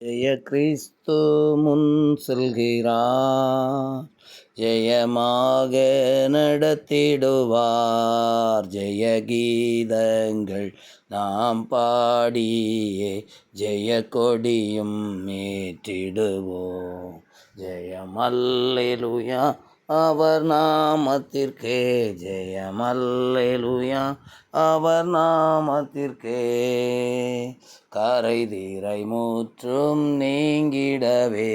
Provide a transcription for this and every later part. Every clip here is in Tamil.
ஜெய கிறிஸ்து முன் செல்கிறார், ஜெயமாக நடத்திடுவார். ஜெய கீதங்கள் நாம் பாடியே ஜெய கொடியும் ஏற்றிடுவோம். ஜெயம் அல்லேலூயா அவர் நாமத்திற்கே, ஜெயம் அல்லேலூயா அவர் நாமத்திற்கே. கரை தீரை முற்றும் நீங்கிடவே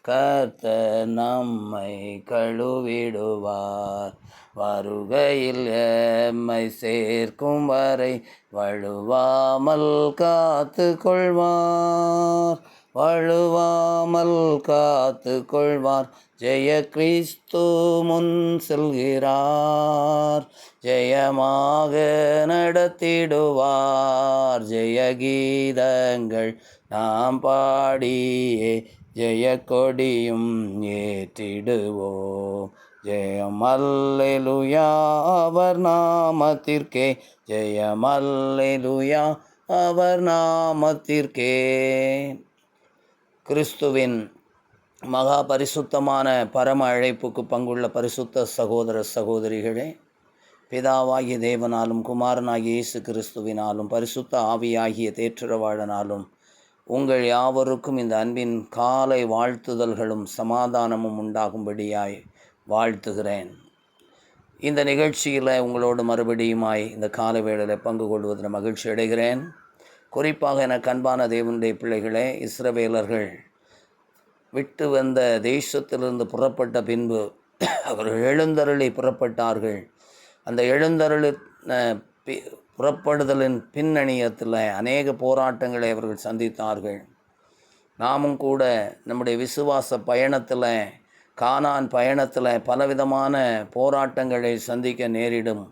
கர்த்தர் நம்மை கழுவிடுவார். வருகையில் எம்மை சேர்க்கும் வரை வழுவாமல் காத்து கொள்வார், வழுவாமல் காத்து கொள்வார். ஜெய கிறிஸ்து முன் செல்கிறார், ஜெயமாக நடத்திடுவார். ஜெய கீதங்கள் நாம் பாடியே ஜெய கொடியும் ஏற்றிடுவோம். ஜெயம் அல்லேலூயா அவர் நாமத்திற்கே, ஜெயம் அல்லேலூயா அவர் நாமத்திற்கே. கிறிஸ்துவின் மகா பரிசுத்தமான பரம அழைப்புக்கு பங்குள்ள பரிசுத்த சகோதர சகோதரிகளே, பிதாவாகிய தேவனாலும் குமாரனாகிய இயேசு கிறிஸ்துவினாலும் பரிசுத்த ஆவியாகிய தேற்றரவாளனாலும் உங்கள் யாவருக்கும் இந்த அன்பின் காலை வாழ்த்துதல்களும் சமாதானமும் உண்டாகும்படியாய் வாழ்த்துகிறேன். இந்த நிகழ்ச்சியில் உங்களோடு மறுபடியுமாய் இந்த காலை வேளையில் பங்கு கொள்வதில் மகிழ்ச்சி அடைகிறேன். குறிப்பாக எனக்கு அன்பான தேவனுடைய பிள்ளைகளே, இஸ்ரவேலர்கள் விட்டு வந்த தேசத்திலிருந்து புறப்பட்ட பின்பு அவர்கள் எழுந்தருளி புறப்பட்டார்கள். அந்த எழுந்தருளி புறப்படுதலின் பின்னணியத்தில் அநேக போராட்டங்களை அவர்கள் சந்தித்தார்கள். நாமும் கூட நம்முடைய விசுவாச பயணத்தில், கானான் பயணத்தில் பலவிதமான போராட்டங்களை சந்திக்க நேரிடும்.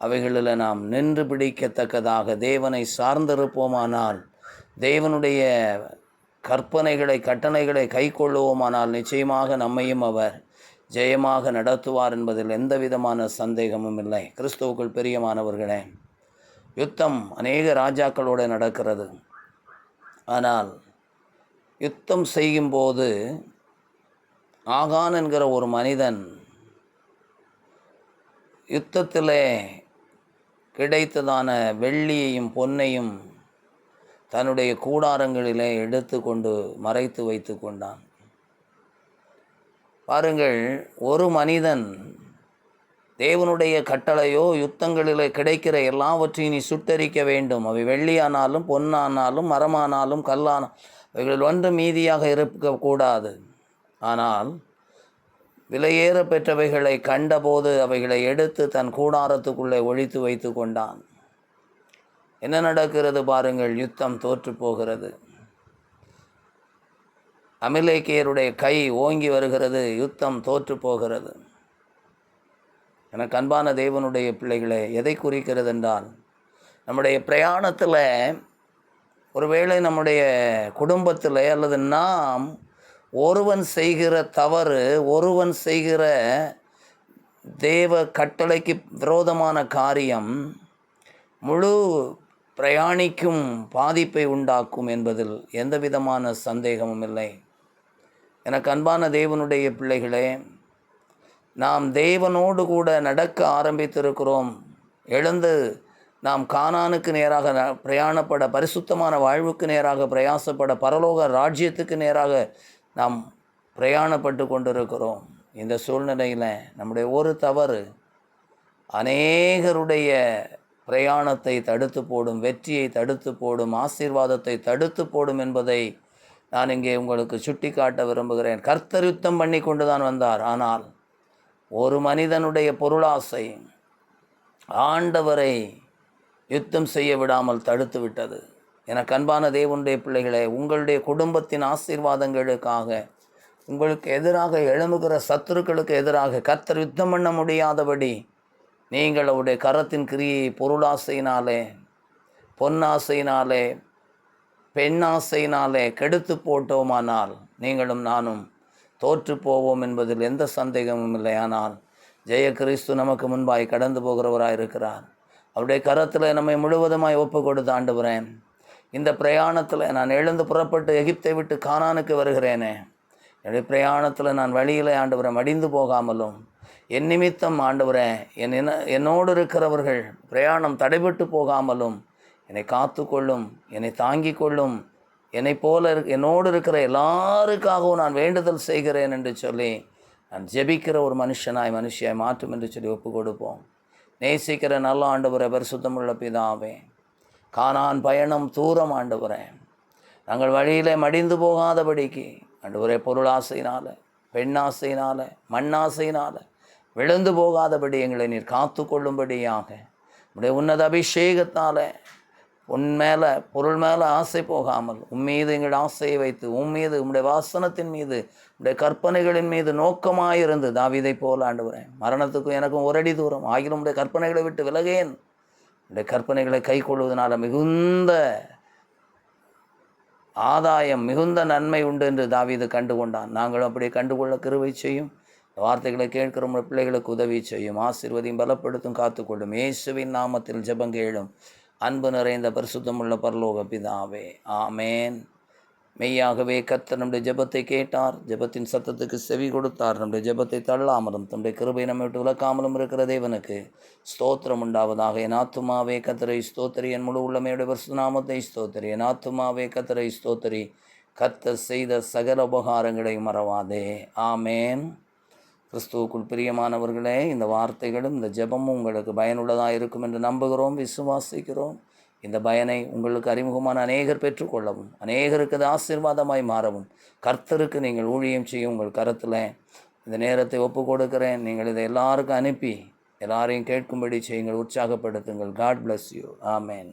அவைகளில் நாம் நின்று பிடிக்கத்தக்கதாக தேவனை சார்ந்திருப்போமானால், தேவனுடைய கற்பனைகளை கட்டளைகளை கை கொள்ளுவோமானால் நிச்சயமாக நம்மையும் அவர் ஜெயமாக நடத்துவார் என்பதில் எந்த விதமான சந்தேகமும் இல்லை. கிறிஸ்துவுக்குள் பிரியமானவர்களே, யுத்தம் அநேக ராஜாக்களோடு நடக்கிறது. ஆனால் யுத்தம் செய்யும்போது ஆகான் என்கிற ஒரு மனிதன் யுத்தத்திலே கிடைத்ததான வெள்ளியையும் பொன்னையும் தன்னுடைய கூடாரங்களிலே எடுத்து கொண்டு மறைத்து வைத்து கொண்டான். பாருங்கள், ஒரு மனிதன் தேவனுடைய கட்டளையோ யுத்தங்களிலே கிடைக்கிற எல்லாவற்றையும் நீ சுட்டரிக்க வேண்டும், அவை வெள்ளியானாலும் பொன்னானாலும் மரமானாலும் கல்லானாலும் அவைகளில் ஒன்று மீதியாக இருக்கக்கூடாது. ஆனால் விலையேற பெற்றவைகளை கண்டபோது அவைகளை எடுத்து தன் கூடாரத்துக்குள்ளே ஒழித்து வைத்து கொண்டான். என்ன நடக்கிறது பாருங்கள், யுத்தம் தோற்று போகிறது. அமிலேக்கியருடைய கை ஓங்கி வருகிறது, யுத்தம் தோற்று போகிறது. எனக்கு அன்பான தேவனுடைய பிள்ளைகளே, எதை குறிக்கிறது என்றால், நம்முடைய பிரயாணத்தில் ஒருவேளை நம்முடைய குடும்பத்தில் அல்லது நாம் ஒருவன் செய்கிற தவறு, ஒருவன் செய்கிற தேவ கட்டளைக்கு விரோதமான காரியம் முழு பிரயாணிக்கும் பாதிப்பை உண்டாக்கும் என்பதில் எந்த விதமான சந்தேகமும் இல்லை. எனக்கு அன்பான தேவனுடைய பிள்ளைகளே, நாம் தேவனோடு கூட நடக்க ஆரம்பித்திருக்கிறோம். எழுந்து நாம் கானானுக்கு நேராக பிரயாணப்பட, பரிசுத்தமான வாழ்வுக்கு நேராக பிரயாசப்பட, பரலோக ராஜ்யத்துக்கு நேராக நாம் பிரயாணப்பட்டு கொண்டிருக்கிறோம். இந்த சூழ்நிலையில் நம்முடைய ஒரு தவறு அநேகருடைய பிரயாணத்தை தடுத்து போடும், வெற்றியை தடுத்து போடும், ஆசீர்வாதத்தை தடுத்து போடும் என்பதை நான் இங்கே உங்களுக்கு சுட்டி காட்ட விரும்புகிறேன். கர்த்தர் யுத்தம் பண்ணி கொண்டு தான் வந்தார். ஆனால் ஒரு மனிதனுடைய பொருளாசை ஆண்டவரை யுத்தம் செய்ய விடாமல் தடுத்து விட்டது. எனக்கு அன்பான தேவனுடைய பிள்ளைகளே, உங்களுடைய குடும்பத்தின் ஆசீர்வாதங்களுக்காக உங்களுக்கு எதிராக எழும்புகிற சத்துருக்களுக்கு எதிராக கர்த்தர் யுத்தம் பண்ண முடியாதபடி நீங்கள் அவருடைய கரத்தின் கிரியை பொருளாசையினாலே, பொன்னாசையினாலே, பெண்ணாசையினாலே கெடுத்து போட்டோமானால் நீங்களும் நானும் தோற்று போவோம் என்பதில் எந்த சந்தேகமும் இல்லை. ஆனால் ஜெய கிறிஸ்து நமக்கு முன்பாய் கடந்து போகிறவராக இருக்கிறார். அவருடைய கரத்தில் நம்மை முழுவதுமாய் ஒப்பு கொடுத்து, ஆண்டவரே, இந்த பிரயாணத்தில் நான் எழுந்து புறப்பட்டு எகிப்தை விட்டு கானானுக்கு வருகிறேனே, என்னுடைய பிரயாணத்தில் நான் வழியில் ஆண்டவரை மடிந்து போகாமலும், என் நிமித்தம் ஆண்டவரை என்னோடு இருக்கிறவர்கள் பிரயாணம் தடைபட்டு போகாமலும் என்னை காத்து கொள்ளும், என்னை தாங்கி கொள்ளும், என்னை போல என்னோடு இருக்கிற எல்லாருக்காகவும் நான் வேண்டுதல் செய்கிறேன் என்று சொல்லி நான் ஜெபிக்கிற ஒரு மனுஷியாய் மாற்றும் என்று சொல்லி ஒப்பு கொடுப்போம். நேசிக்கிற நல்ல ஆண்டவரை, பரிசுத்தமுள்ள பிதாவே, கானான் பயணம் தூரம் ஆண்டவரே, நாங்கள் வழியில் மடிந்து போகாதபடிக்கு ஆண்டவரே, பொருளாசையினால், பெண்ணாசையினால், மண்ணாசையினால் விழுந்து போகாதபடி எங்களை நீர் காத்து கொள்ளும்படியாக உடைய உன்னத அபிஷேகத்தால் பொருள் மேலே ஆசை போகாமல் உம்மீது எங்கள் ஆசையை வைத்து உம்மீது உம்முடைய வாசனத்தின் மீது உடைய கற்பனைகளின் மீது நோக்கமாயிருந்து தாவீதை போல ஆண்டவரேன், மரணத்துக்கும் எனக்கும் ஒரு அடி தூரம் ஆகிலும் உடைய கற்பனைகளை விட்டு விலகேன். உடைய கற்பனைகளை கை கொள்வதனால மிகுந்த ஆதாயம், மிகுந்த நன்மை உண்டு என்று தாவீது கண்டுகொண்டான். நாங்களும் அப்படி கண்டுகொள்ள கிருபை செய்யும். வார்த்தைகளை கேட்கிற உங்கள் பிள்ளைகளுக்கு உதவி செய்யும், ஆசீர்வதியும், பலப்படுத்தும், காத்துக்கொள்ளும். இயேசுவின் நாமத்தில் ஜெபங்கேளும் அன்பு நிறைந்த பரிசுத்தமுள்ள பரலோக பிதாவே, ஆமேன். மெய்யாகவே கர்த்தர் நம்முடைய ஜெபத்தை கேட்டார், ஜெபத்தின் சத்தத்துக்கு செவி கொடுத்தார். நம்முடைய ஜெபத்தை தள்ளாமலும் தம்முடைய கிருபை நம்மை விட்டு விலக்காமலும் இருக்கிற தேவனுக்கு ஸ்தோத்திரம் உண்டாவதாக. என் ஆத்துமாவே கர்த்தரை ஸ்தோத்திரி, என் முழு உள்ளமையுடைய பரிசுத்த நாமத்தை ஸ்தோத்திரி. என் ஆத்துமாவே கர்த்தரை ஸ்தோத்திரி, கர்த்தர் செய்த சகல உபகாரங்களை மறவாதே. ஆமேன். கிறிஸ்துவுக்குள் பிரியமானவர்களே, இந்த வார்த்தைகளும் இந்த ஜெபமும் உங்களுக்கு பயனுள்ளதாக இருக்கும் என்று நம்புகிறோம், விசுவாசிக்கிறோம். இந்த பயனை உங்களுக்கு அறிமுகமான அநேகர் பெற்றுக்கொள்ளவும், அநேகருக்கு அது ஆசீர்வாதமாய் மாறவும், கர்த்தருக்கு நீங்கள் ஊழியம் செய்யும் உங்கள் கரத்தில் இந்த நேரத்தை ஒப்பு கொடுக்கிறேன். நீங்கள் இதை எல்லாருக்கும் அனுப்பி எல்லாரையும் கேட்கும்படி செய்யுங்கள், உற்சாகப்படுத்துங்கள். God bless you. ஆமேன்.